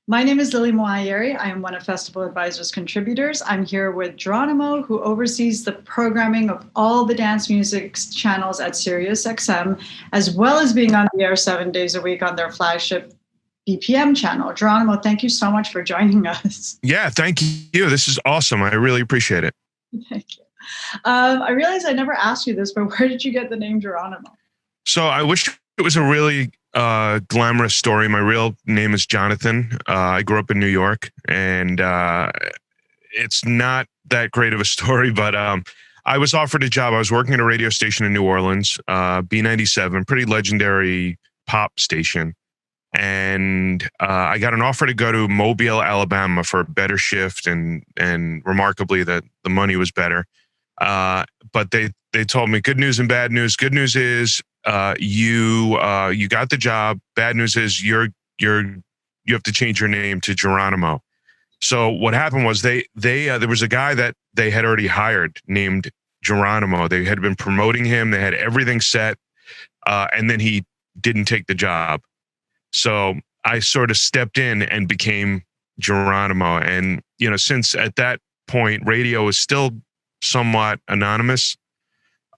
My name is Lily Moayeri. I am one of Festival Advisors contributors. I'm here with Geronimo, who oversees the programming of all the dance music channels at SiriusXM, as well as being on the air 7 days a week on their flagship BPM channel. Geronimo, thank you so much for joining us. Yeah, thank you. This is awesome. I really appreciate it. Thank you. I realize I never asked you this, but where did you get the name Geronimo? So I wish it was a really glamorous story. My real name is Jonathan. I grew up in New York, and it's not that great of a story, but I was offered a job. I was working at a radio station in New Orleans, B97, pretty legendary pop station. And I got an offer to go to Mobile, Alabama for a better shift, and remarkably that the money was better. But they told me good news and bad news. Good news is you got the job. Bad news is you have to change your name to Geronimo. So what happened was they there was a guy that they had already hired named Geronimo. They had been promoting him. They had everything set, and then he didn't take the job. So I sort of stepped in and became Geronimo. And since at that point radio was still somewhat anonymous,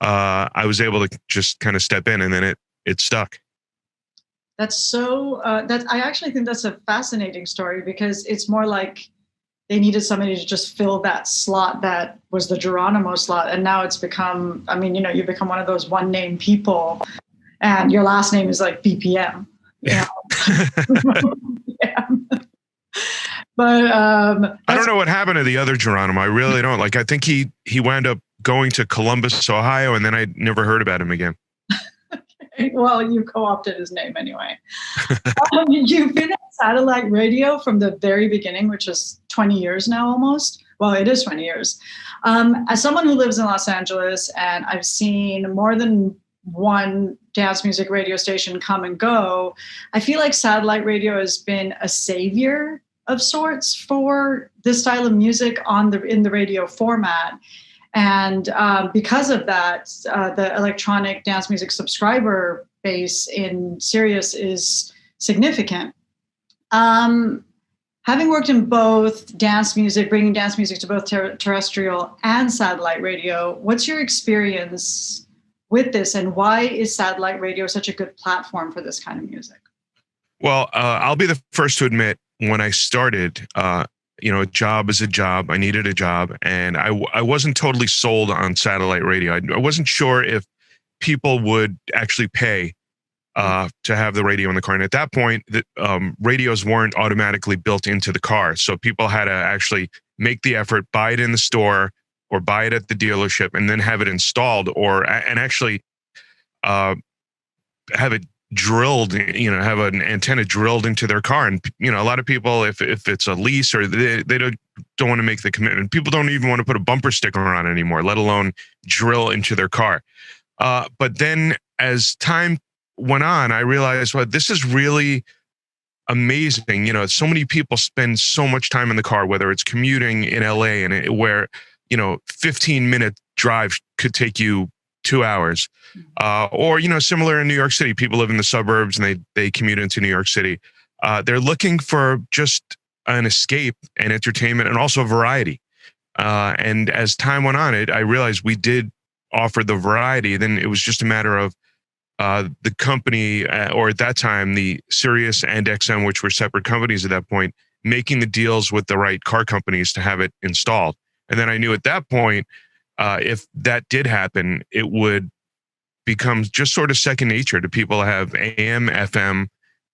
I was able to just kind of step in, and then it stuck. That's so. I actually think that's a fascinating story because it's more like they needed somebody to just fill that slot that was the Geronimo slot, and now it's become. I mean, you become one of those one name people, and your last name is like BPM. Yeah. But I don't know what happened to the other Geronimo. I really don't. I think he wound up going to Columbus, Ohio, and then I never heard about him again. Okay. Well, you co-opted his name anyway. You've been at satellite radio from the very beginning, which is 20 years now almost. Well, it is 20 years. As someone who lives in Los Angeles, and I've seen more than one dance music radio station come and go, I feel like satellite radio has been a savior of sorts for this style of music in the radio format. And because of that, the electronic dance music subscriber base in Sirius is significant. Having worked in both dance music, bringing dance music to both terrestrial and satellite radio, what's your experience with this, and why is satellite radio such a good platform for this kind of music? Well, I'll be the first to admit, when I started, a job is a job. I needed a job, and I wasn't totally sold on satellite radio. I wasn't sure if people would actually pay to have the radio in the car. And at that point, radios weren't automatically built into the car. So people had to actually make the effort, buy it in the store or buy it at the dealership, and then have it installed, and actually have it drilled, have an antenna drilled into their car. And a lot of people, if it's a lease or they don't want to make the commitment, people don't even want to put a bumper sticker on anymore, let alone drill into their car. But then as time went on, I realized, well, this is really amazing. So many people spend so much time in the car, whether it's commuting in LA and where 15-minute drive could take you 2 hours, or similar in New York City. People live in the suburbs and they commute into New York City. They're looking for just an escape and entertainment, and also variety. And as time went on, I realized we did offer the variety. Then it was just a matter of the company, or at that time, the Sirius and XM, which were separate companies at that point, making the deals with the right car companies to have it installed. And then I knew at that point, if that did happen, it would become just sort of second nature to people to have AM, FM,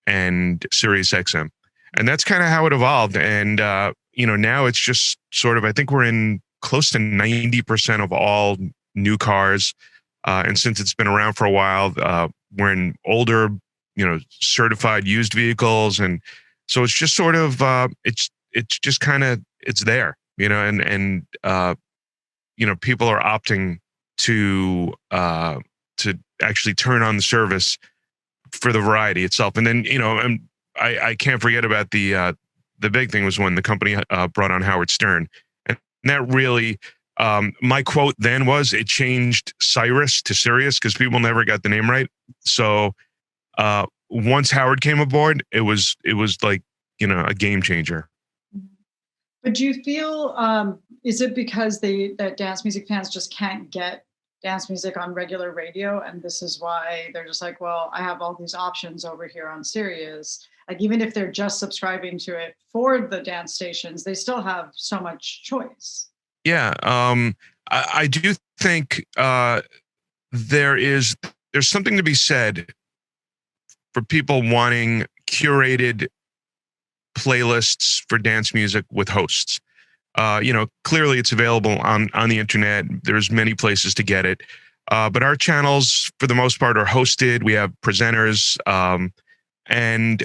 and Sirius XM. And that's kind of how it evolved. And, now it's just sort of, I think we're in close to 90% of all new cars. And since it's been around for a while, we're in older, certified used vehicles. And so it's just sort of, it's just kind of, it's there, and people are opting to actually turn on the service for the variety itself. And then, and I can't forget about the big thing was when the company brought on Howard Stern. And that really, my quote then was, it changed Cyrus to Sirius, because people never got the name right. So once Howard came aboard, it was like, a game changer. But do you feel, is it because that dance music fans just can't get dance music on regular radio, and this is why they're just like, well, I have all these options over here on Sirius? Like, even if they're just subscribing to it for the dance stations, they still have so much choice. Yeah, I do think there's something to be said for people wanting curated playlists for dance music with hosts. Clearly it's available on the internet. There's many places to get it. But our channels, for the most part, are hosted. We have presenters. And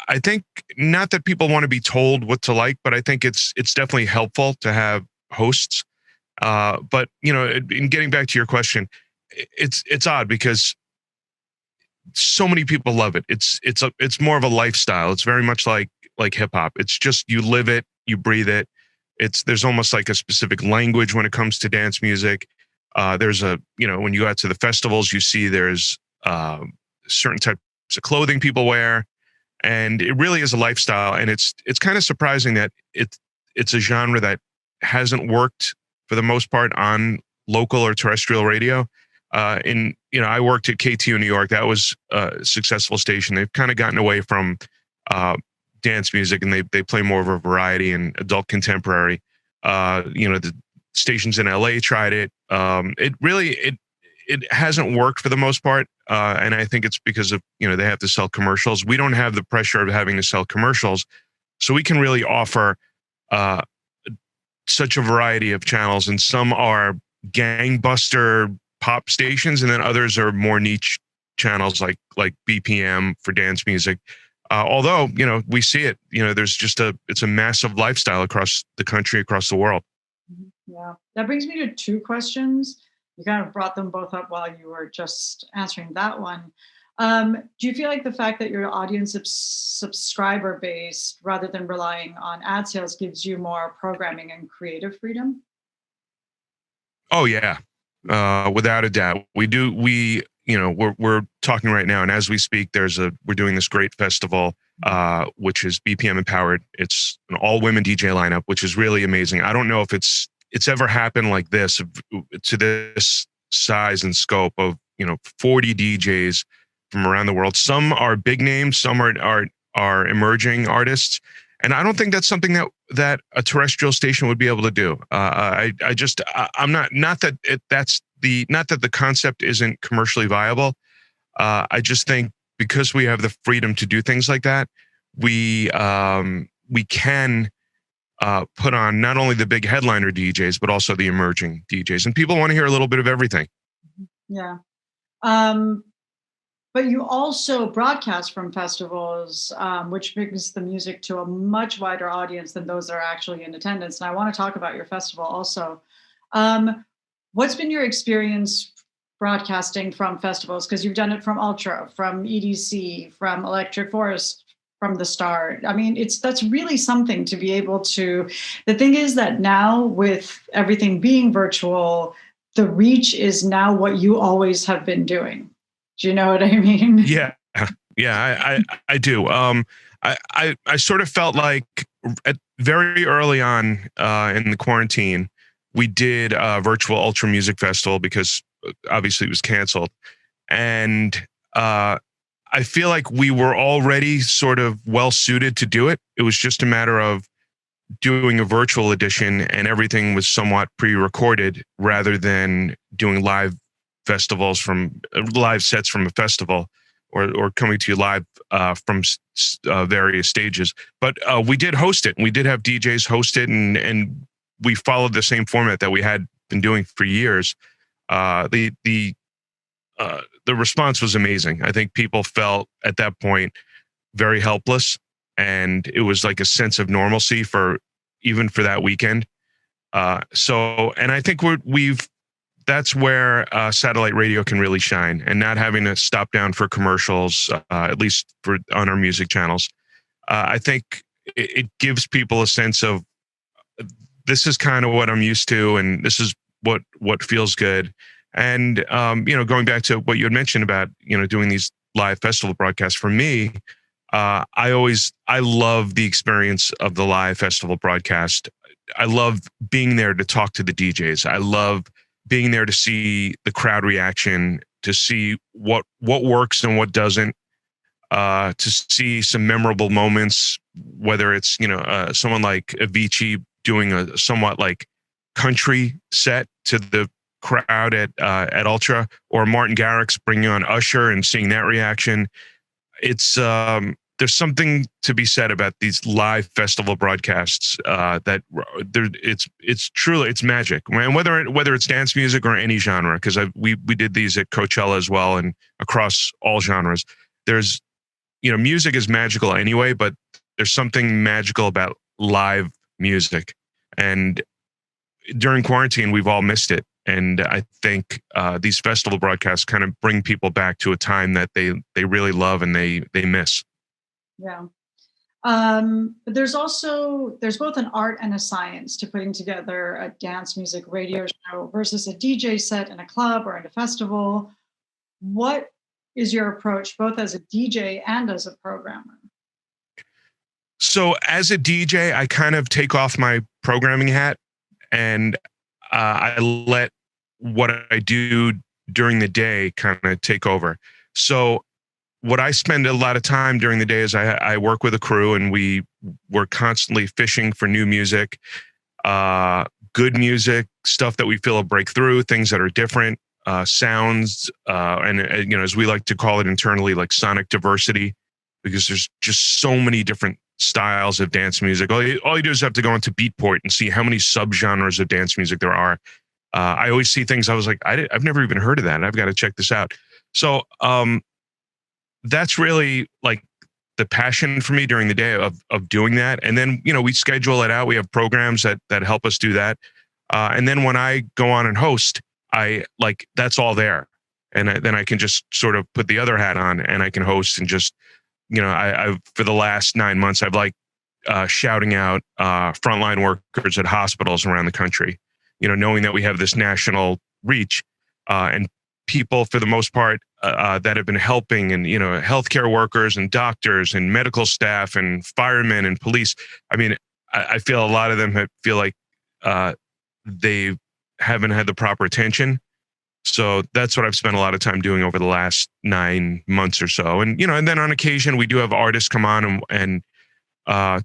I think not that people want to be told what to like, but I think it's definitely helpful to have hosts. But in getting back to your question, it's odd because so many people love it. It's more of a lifestyle. It's very much like hip hop. It's just, you live it, you breathe it. There's almost like a specific language when it comes to dance music. There's when you go out to the festivals, you see there's certain types of clothing people wear, and it really is a lifestyle. And it's kind of surprising that it's a genre that hasn't worked for the most part on local or terrestrial radio. I worked at KTU New York. That was a successful station. They've kind of gotten away from dance music, and they play more of a variety and adult contemporary. The stations in LA tried it. It hasn't worked for the most part, and I think it's because of they have to sell commercials. We don't have the pressure of having to sell commercials, so we can really offer such a variety of channels. And some are gangbuster pop stations, and then others are more niche channels like BPM for dance music. Although, we see it, there's it's a massive lifestyle across the country, across the world. Yeah. That brings me to two questions. You kind of brought them both up while you were just answering that one. Do you feel like the fact that your audience is subscriber based rather than relying on ad sales gives you more programming and creative freedom? Oh yeah. Without a doubt. We're talking right now, and as we speak, we're doing this great festival, which is BPM empowered. It's an all women DJ lineup, which is really amazing. I don't know if it's ever happened like this to this size and scope of 40 DJs from around the world. Some are big names, some are emerging artists, and I don't think that's something that a terrestrial station would be able to do. I'm not that the concept isn't commercially viable. I just think because we have the freedom to do things like that, we can put on not only the big headliner DJs, but also the emerging DJs. And people want to hear a little bit of everything. Yeah. But you also broadcast from festivals, which brings the music to a much wider audience than those that are actually in attendance. And I want to talk about your festival also. What's been your experience broadcasting from festivals? Because you've done it from Ultra, from EDC, from Electric Forest, from the start. I mean, that's really something to be able to. The thing is that now with everything being virtual, the reach is now what you always have been doing. Do you know what I mean? Yeah, I do. I sort of felt like very early on in the quarantine, we did a virtual Ultra Music Festival because obviously it was canceled, and I feel like we were already sort of well suited to do it. It was just a matter of doing a virtual edition, and everything was somewhat pre-recorded rather than doing live festivals from live sets from a festival or coming to you live from various stages. But we did host it, and we did have DJs host it, and we followed the same format that we had been doing for years. The response was amazing. I think people felt at that point very helpless, and it was like a sense of normalcy even for that weekend. And I think that's where satellite radio can really shine, and not having to stop down for commercials, at least on our music channels. I think it gives people a sense of, this is kind of what I'm used to, and this is what feels good. And going back to what you had mentioned about doing these live festival broadcasts, for me, I love the experience of the live festival broadcast. I love being there to talk to the DJs. I love being there to see the crowd reaction, to see what works and what doesn't, to see some memorable moments, whether it's someone like Avicii doing a somewhat like country set to the crowd at Ultra, or Martin Garrix bringing on Usher and seeing that reaction. It's there's something to be said about these live festival broadcasts that it's truly it's magic. And whether it's dance music or any genre, because we did these at Coachella as well and across all genres. There's music is magical anyway, but there's something magical about live music. And during quarantine, we've all missed it. And I think these festival broadcasts kind of bring people back to a time that they really love and they miss. Yeah. But there's both an art and a science to putting together a dance music radio show versus a DJ set in a club or in a festival. What is your approach both as a DJ and as a programmer? So as a DJ, I kind of take off my programming hat and I let what I do during the day kind of take over. So what I spend a lot of time during the day is I work with a crew and we're constantly fishing for new music, good music, stuff that we feel will break through, things that are different, sounds, and as we like to call it internally, like sonic diversity, because there's just so many different styles of dance music. All you do is have to go into Beatport and see how many subgenres of dance music there are. I always see things I was like, I've never even heard of that. I've got to check this out. So that's really like the passion for me during the day of doing that. And then, we schedule it out. We have programs that help us do that. And then when I go on and host, that's all there. And then I can just sort of put the other hat on and I can host and just, I've for the last 9 months, I've shouting out frontline workers at hospitals around the country, knowing that we have this national reach and people for the most part that have been helping, and healthcare workers and doctors and medical staff and firemen and police. I mean, I feel a lot of them feel like they haven't had the proper attention. So that's what I've spent a lot of time doing over the last 9 months or so. And and then on occasion we do have artists come on and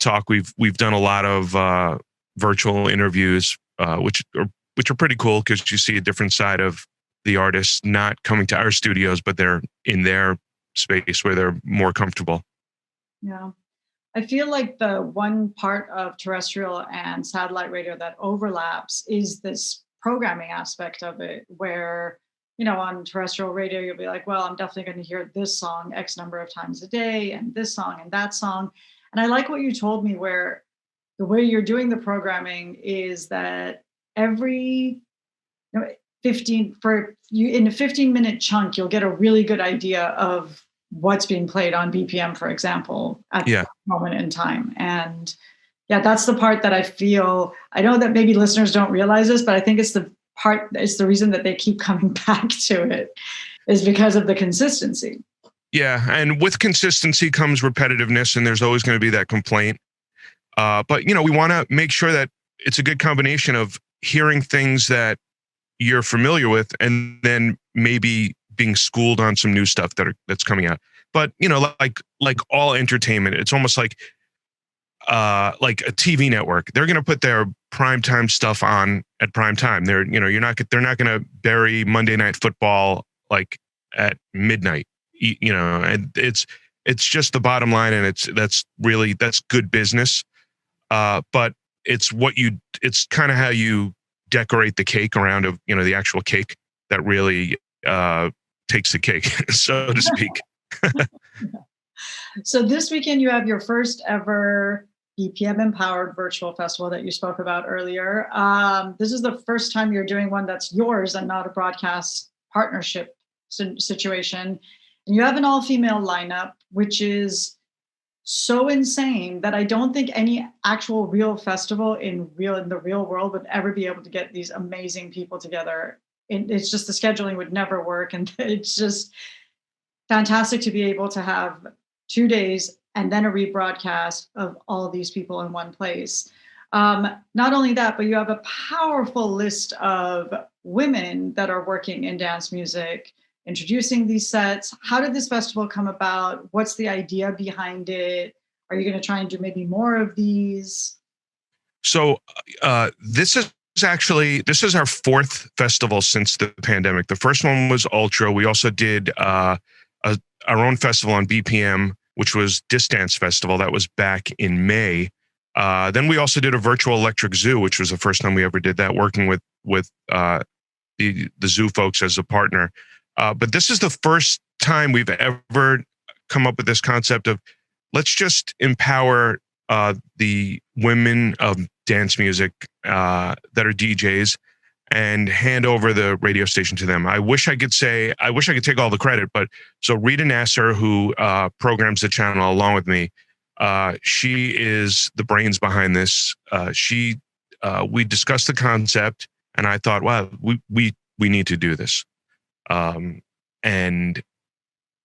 talk. We've done a lot of virtual interviews, which are pretty cool because you see a different side of the artists not coming to our studios, but they're in their space where they're more comfortable. Yeah. I feel like the one part of terrestrial and satellite radio that overlaps is this programming aspect of it, where, on terrestrial radio, you'll be like, well, I'm definitely going to hear this song X number of times a day and this song and that song. And I like what you told me, where the way you're doing the programming is that every 15 for you in a 15-minute chunk, you'll get a really good idea of what's being played on BPM, for example, at that moment in time. And yeah, that's the part that I know that maybe listeners don't realize this, but I think it's the reason that they keep coming back to it, is because of the consistency. Yeah. And with consistency comes repetitiveness, and there's always going to be that complaint. But we want to make sure that it's a good combination of hearing things that you're familiar with and then maybe being schooled on some new stuff that's coming out. But like all entertainment, it's almost like a TV network. They're going to put their primetime stuff on at prime time. They're not going to bury Monday Night Football like at midnight. And it's just the bottom line, and that's good business. But it's kind of how you decorate the cake around the actual cake that really takes the cake, so to speak. So this weekend you have your first ever BPM empowered virtual festival that you spoke about earlier. This is the first time you're doing one that's yours and not a broadcast partnership situation. And you have an all-female lineup, which is so insane that I don't think any actual real festival in the real world would ever be able to get these amazing people together. It's just the scheduling would never work. And it's just fantastic to be able to have 2 days and then a rebroadcast of all these people in one place. Not only that, but you have a powerful list of women that are working in dance music, introducing these sets. How did this festival come about? What's the idea behind it? Are you going to try and do maybe more of these? So this is our fourth festival since the pandemic. The first one was Ultra. We also did our own festival on BPM, which was Disc Dance Festival. That was back in May. Then we also did a virtual electric zoo, which was the first time we ever did that, working with the zoo folks as a partner. But this is the first time we've ever come up with this concept of let's just empower the women of dance music that are DJs and hand over the radio station to them. I wish I could take all the credit, but so Rita Nasser, who programs the channel along with me, she is the brains behind this. We discussed the concept, and I thought, wow, we need to do this. And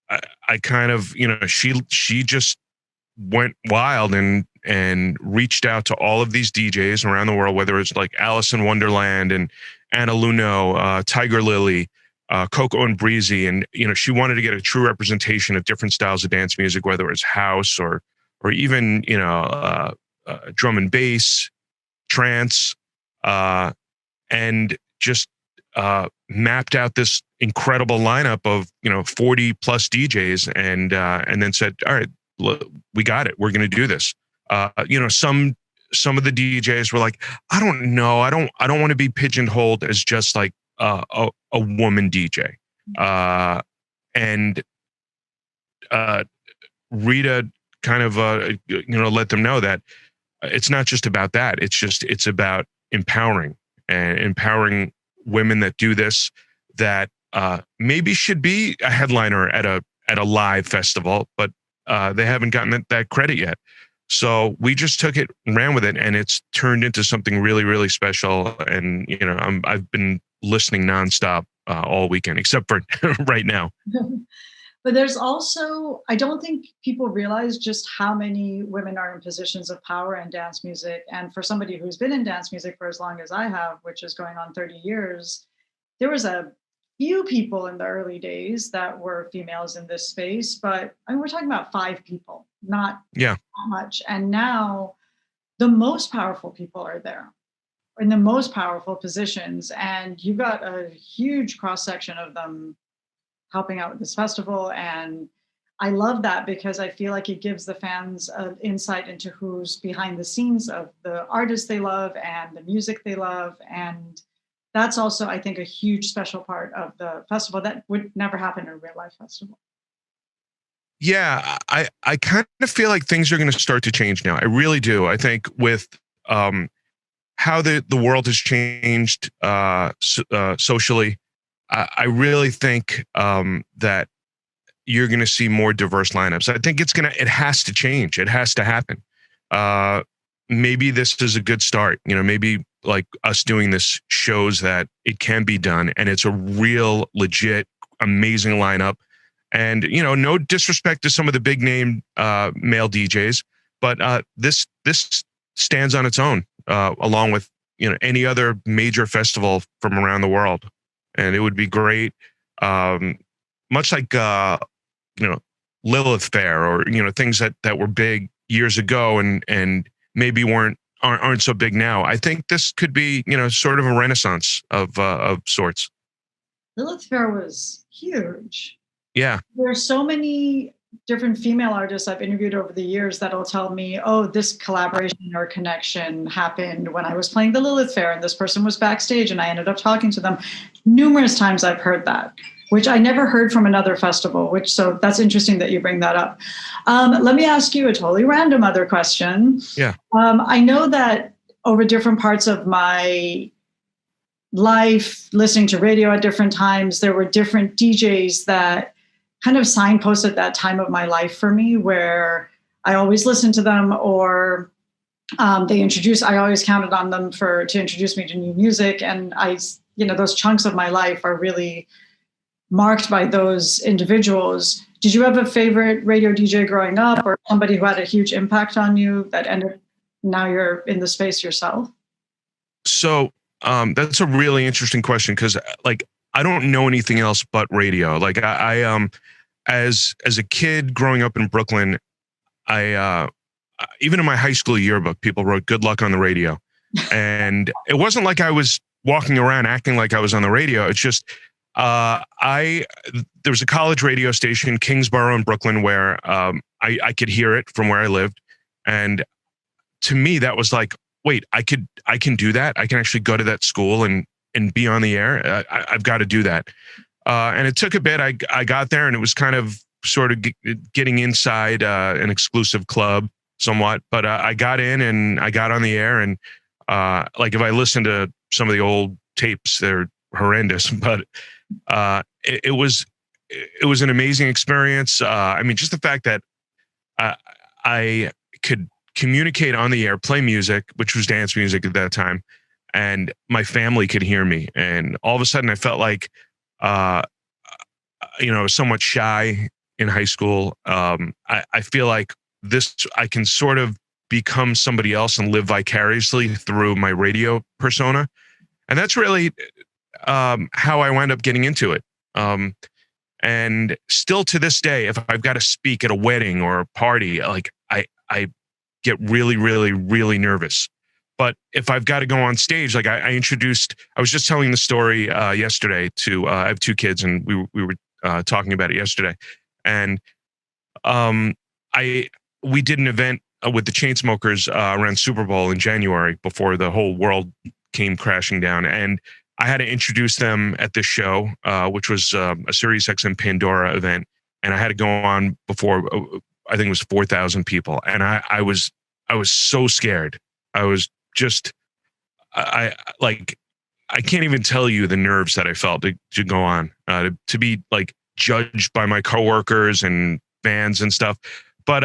I kind of, she just went wild and reached out to all of these DJs around the world, whether it's like Alice in Wonderland and Anna Luno, Tiger Lily, Coco and Breezy. And, she wanted to get a true representation of different styles of dance music, whether it's house or even, drum and bass, trance, and just mapped out this incredible lineup of 40 plus DJs, and then said, all right, look, we got it. We're going to do this. Some of the DJs were like, I don't know, I don't want to be pigeonholed as just like a woman DJ. And Rita kind of let them know that it's not just about that. It's about empowering women that do this, that maybe should be a headliner at a live festival, but they haven't gotten that credit yet. So we just took it and ran with it, and it's turned into something really, really special. And I've been listening nonstop all weekend, except for right now. But there's also, I don't think people realize just how many women are in positions of power in dance music. And for somebody who's been in dance music for as long as I have, which is going on 30 years, there was a few people in the early days that were females in this space, but we're talking about 5 people, not that much. And now the most powerful people are there in the most powerful positions. And you've got a huge cross section of them helping out with this festival. And I love that because I feel like it gives the fans an insight into who's behind the scenes of the artists they love and the music they love. And that's also, I think, a huge special part of the festival that would never happen in a real life festival. Yeah, I kind of feel like things are going to start to change now. I really do. I think with how the world has changed socially, I really think that you're going to see more diverse lineups. I think it has to change. It has to happen. Maybe this is a good start. Maybe like us doing this shows that it can be done, and it's a real, legit, amazing lineup. And no disrespect to some of the big name male DJs, but this stands on its own, along with any other major festival from around the world. And it would be great, much like Lilith Fair or things that were big years ago and maybe aren't so big now. I think this could be sort of a renaissance of sorts. Lilith Fair was huge. Yeah, there's so many different female artists I've interviewed over the years that'll tell me, oh, this collaboration or connection happened when I was playing the Lilith Fair and this person was backstage and I ended up talking to them. Numerous times I've heard that, which I never heard from another festival, so that's interesting that you bring that up. Let me ask you a totally random other question. Yeah. I know that over different parts of my life, listening to radio at different times, there were different DJs that kind of signposted that time of my life for me, where I always listened to them, or I always counted on them to introduce me to new music. And those chunks of my life are really marked by those individuals. Did you have a favorite radio DJ growing up, or somebody who had a huge impact on you that ended, now you're in the space yourself? So that's a really interesting question, because like I don't know anything else but radio. Like as a kid growing up in Brooklyn, I even in my high school yearbook, people wrote "Good luck on the radio," and it wasn't like I was walking around acting like I was on the radio. It's just I there was a college radio station, Kingsborough in Brooklyn, where I could hear it from where I lived, and to me that was like, wait, I can do that. I can actually go to that school and be on the air. I've got to do that. And it took a bit. I got there, and it was kind of sort of getting inside an exclusive club somewhat. But I got in and I got on the air. And like if I listen to some of the old tapes, they're horrendous. But it was an amazing experience. I mean, just the fact that I could communicate on the air, play music, which was dance music at that time, and my family could hear me. And all of a sudden, I felt like, somewhat shy in high school. I feel like I can sort of become somebody else and live vicariously through my radio persona. And that's really how I wound up getting into it. And still to this day, if I've got to speak at a wedding or a party, like I get really, really, really nervous. But if I've got to go on stage, like I was just telling the story yesterday to, I have two kids, and we were talking about it yesterday. And we did an event with the Chainsmokers around Super Bowl in January, before the whole world came crashing down. And I had to introduce them at this show, which was a SiriusXM Pandora event. And I had to go on before, I think it was 4,000 people. And I was so scared. I was just, I can't even tell you the nerves that I felt to go on, to be like judged by my coworkers and fans and stuff. But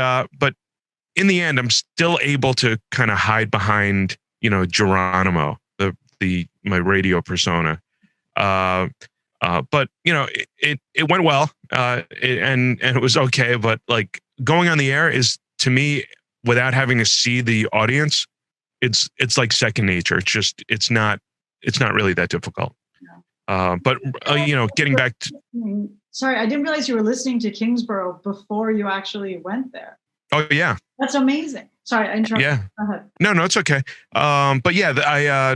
in the end, I'm still able to kind of hide behind, Geronimo, my radio persona. But it went well, and it was okay. But like going on the air is, to me, without having to see the audience, it's like second nature. It's not really that difficult. But getting back to, sorry, I didn't realize you were listening to Kingsborough before you actually went there. Oh yeah, that's amazing. Sorry, I interrupted. Yeah, go ahead. No, it's okay. But yeah,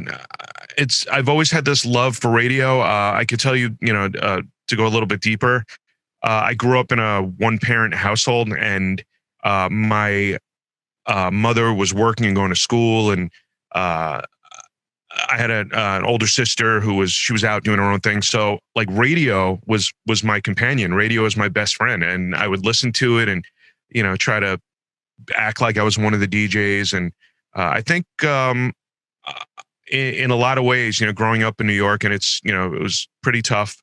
I've always had this love for radio. I could tell you, to go a little bit deeper. I grew up in a one-parent household, and my mother was working and going to school, and I had an older sister who was out doing her own thing. So like radio was my companion. Radio was my best friend, and I would listen to it and try to act like I was one of the DJs. And I think in a lot of ways, growing up in New York, and it was pretty tough.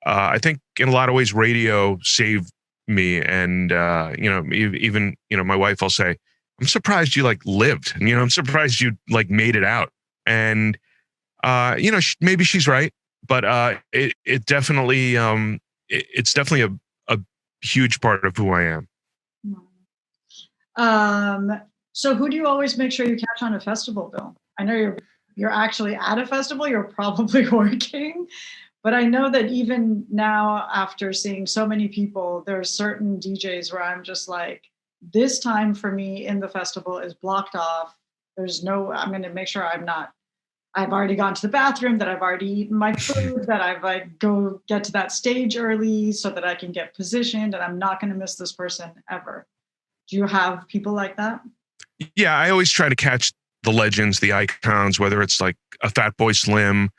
I think in a lot of ways, radio saved me. And even my wife will say, "I'm surprised you like lived," and I'm surprised you like made it out. And maybe she's right, but it definitely it's definitely a huge part of who I am. So who do you always make sure you catch on a festival, Bill? I know you're actually at a festival, you're probably working, but I know that even now, after seeing so many people, there are certain DJs where I'm just like, this time for me in the festival is blocked off. I'm going to make sure I've already gone to the bathroom, that I've already eaten my food, that I've go get to that stage early so that I can get positioned, and I'm not going to miss this person ever. Do you have people like that? Yeah, I always try to catch the legends, the icons, whether it's like a Fatboy Slim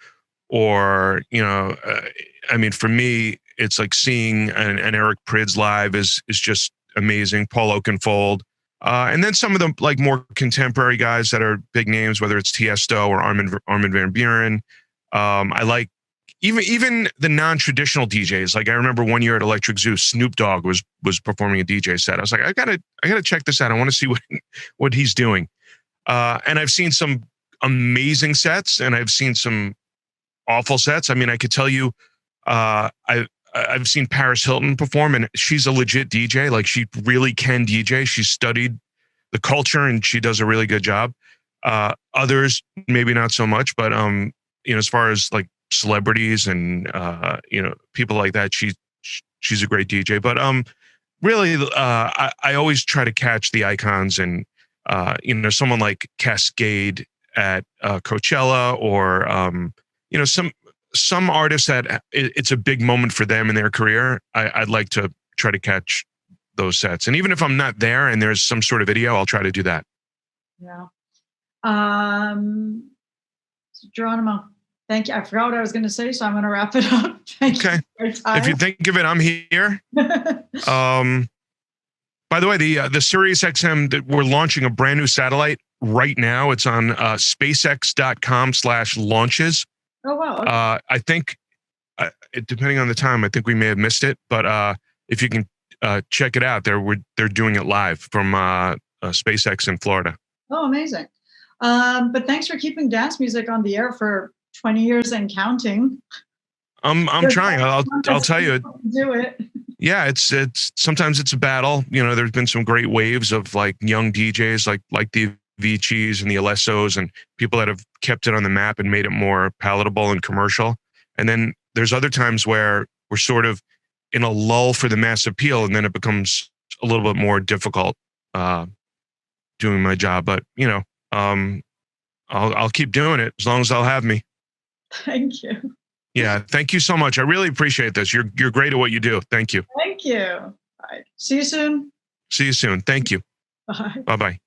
or, for me, it's like seeing an Eric Prydz live is just amazing. Paul Oakenfold. And then some of the like more contemporary guys that are big names, whether it's Tiesto or Armin van Buuren. I like even the non-traditional DJs. Like I remember one year at Electric Zoo, Snoop Dogg was performing a DJ set. I was like, I gotta check this out. I want to see what he's doing. And I've seen some amazing sets, and I've seen some awful sets. I mean, I could tell you, I've seen Paris Hilton perform, and she's a legit DJ. Like, she really can DJ. She's studied the culture, and she does a really good job. Others, maybe not so much, but as far as like celebrities and people like that, she's a great DJ. But really, I always try to catch the icons, and someone like Cascade at Coachella, or some artists that it's a big moment for them in their career. I'd like to try to catch those sets. And even if I'm not there and there's some sort of video, I'll try to do that. Yeah. Geronimo, thank you. I forgot what I was going to say, so I'm going to wrap it up. Thank you for your time. If you think of it, I'm here. By the way, the SiriusXM, that we're launching a brand new satellite right now. It's on spacex.com/launches. Oh, wow. Okay. I think, depending on the time, I think we may have missed it. But if you can check it out, they're doing it live from SpaceX in Florida. Oh, amazing. But thanks for keeping dance music on the air for 20 years and counting. I'm trying. I'll tell you. Do it. Yeah, it's sometimes it's a battle. There's been some great waves of like young DJs, like the Aviciis and the Alessos, and people that have kept it on the map and made it more palatable and commercial. And then there's other times where we're sort of in a lull for the mass appeal, and then it becomes a little bit more difficult doing my job. But I'll keep doing it as long as they'll have me. Thank you. Yeah, thank you so much. I really appreciate this. You're great at what you do. Thank you. Thank you. All right. See you soon. See you soon. Thank you. Bye. Bye-bye.